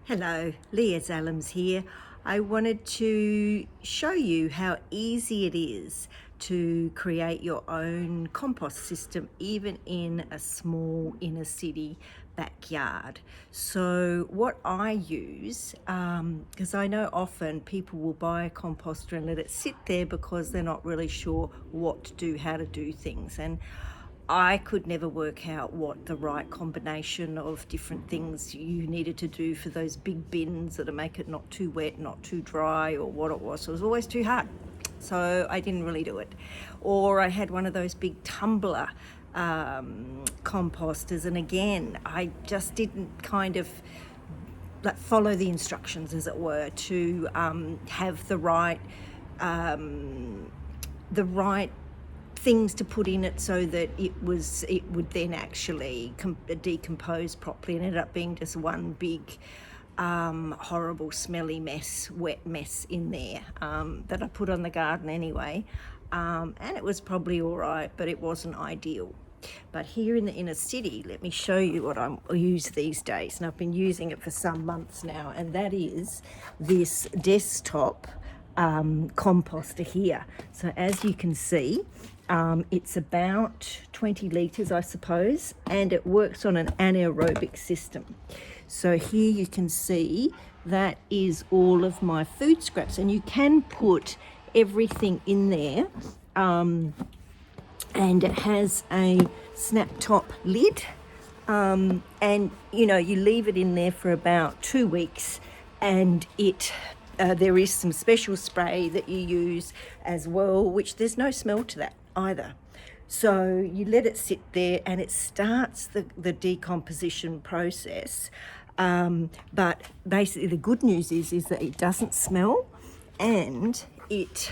Hello, Leah Zalams here. I wanted to show you how easy it is to create your own compost system even in a small inner city backyard. So what I use, because I know often people will buy a composter and let it sit there because they're not really sure what to do, how to do things. And I could never work out what the right combination of different things you needed to do for those big bins that make it not too wet, not too dry, or what it was. It was always too hard, so I didn't really do it. Or I had one of those big tumbler composters, and again, I just didn't kind of follow the instructions, as it were, to have the right things to put in it so that it would then actually decompose properly, and ended up being just one big horrible smelly mess, wet mess in there that I put on the garden anyway, and it was probably all right, but it wasn't ideal. But here in the inner city, let me show you what I use these days, and I've been using it for some months now, and that is this desktop composter here. So as you can see, it's about 20 litres, I suppose, and it works on an anaerobic system. So here you can see that is all of my food scraps, and you can put everything in there, and it has a snap top lid, and you leave it in there for about 2 weeks, and there is some special spray that you use as well, which there's no smell to that either. So you let it sit there and it starts the decomposition process. But basically the good news is that it doesn't smell, and it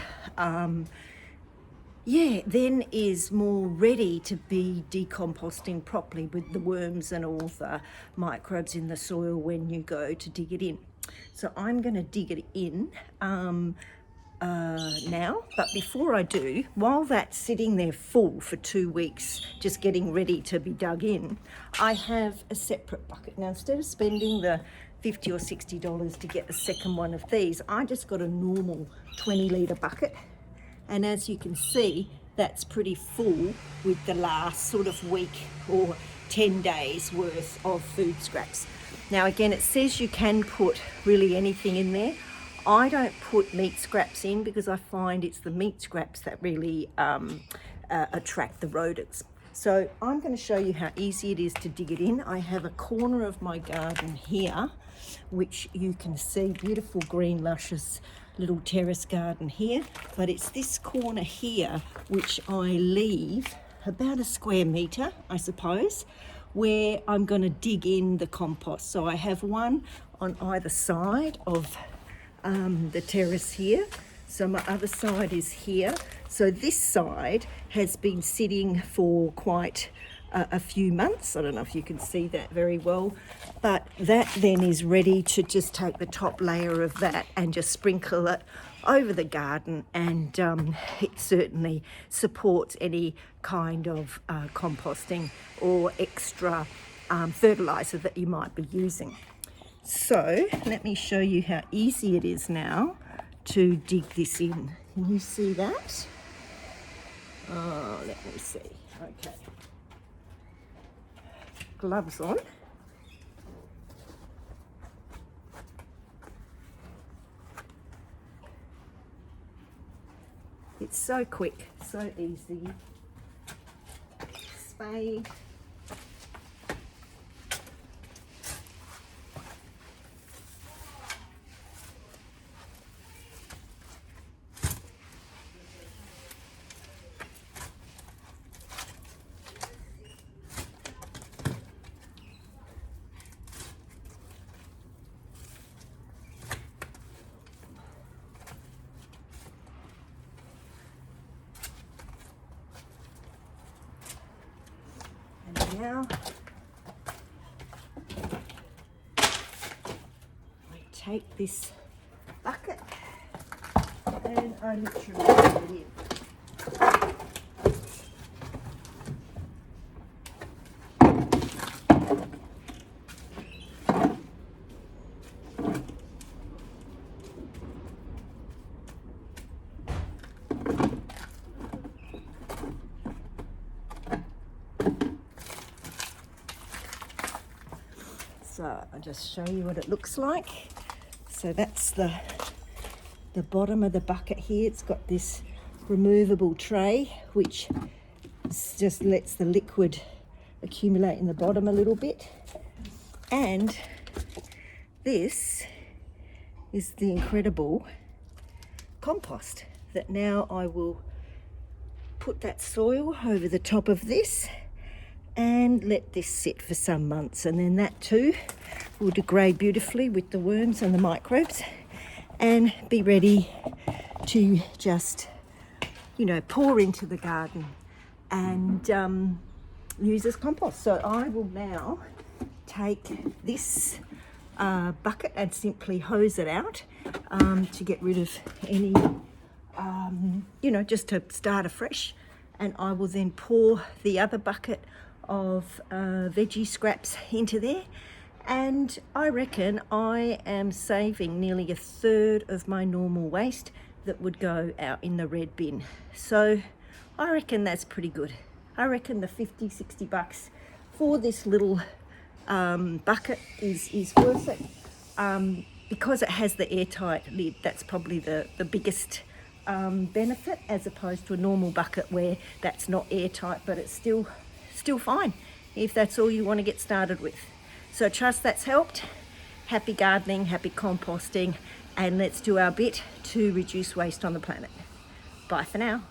then is more ready to be decomposting properly with the worms and all the microbes in the soil when you go to dig it in. So I'm going to dig it in now, but before I do, while that's sitting there full for 2 weeks, just getting ready to be dug in, I have a separate bucket. Now, instead of spending the $50 or $60 to get the second one of these, I just got a normal 20-litre bucket. And as you can see, that's pretty full with the last sort of week or 10 days worth of food scraps. Now again, it says you can put really anything in there. I don't put meat scraps in because I find it's the meat scraps that really attract the rodents. So I'm going to show you how easy it is to dig it in. I have a corner of my garden here, which you can see, beautiful green luscious little terrace garden here, but it's this corner here which I leave about a square metre, I suppose, where I'm going to dig in the compost. So I have one on either side of the terrace here. So my other side is here. So this side has been sitting for quite a few months. I don't know if you can see that very well, but that then is ready to just take the top layer of that and just sprinkle it over the garden, and it certainly supports any kind of composting or extra fertilizer that you might be using. So let me show you how easy it is now to dig this in. Can you see that? Oh, let me see. Okay. Gloves on. It's so quick, so easy. Spade. Now I take this bucket and I literally put it in. So I'll just show you what it looks like. So that's the bottom of the bucket here. It's got this removable tray which just lets the liquid accumulate in the bottom a little bit. And this is the incredible compost that now I will put that soil over the top of this and let this sit for some months, and then that too will degrade beautifully with the worms and the microbes and be ready to just, you know, pour into the garden and use as compost. So I will now take this bucket and simply hose it out to get rid of any, you know, just to start afresh. And I will then pour the other bucket of veggie scraps into there. And I reckon I am saving nearly a third of my normal waste that would go out in the red bin. So I reckon that's pretty good. I reckon the 50, 60 bucks for this little bucket is worth it. Because it has the airtight lid, that's probably the biggest benefit, as opposed to a normal bucket where that's not airtight, but it's still fine if that's all you want to get started with. So trust that's helped. Happy gardening, happy composting, and let's do our bit to reduce waste on the planet. Bye for now.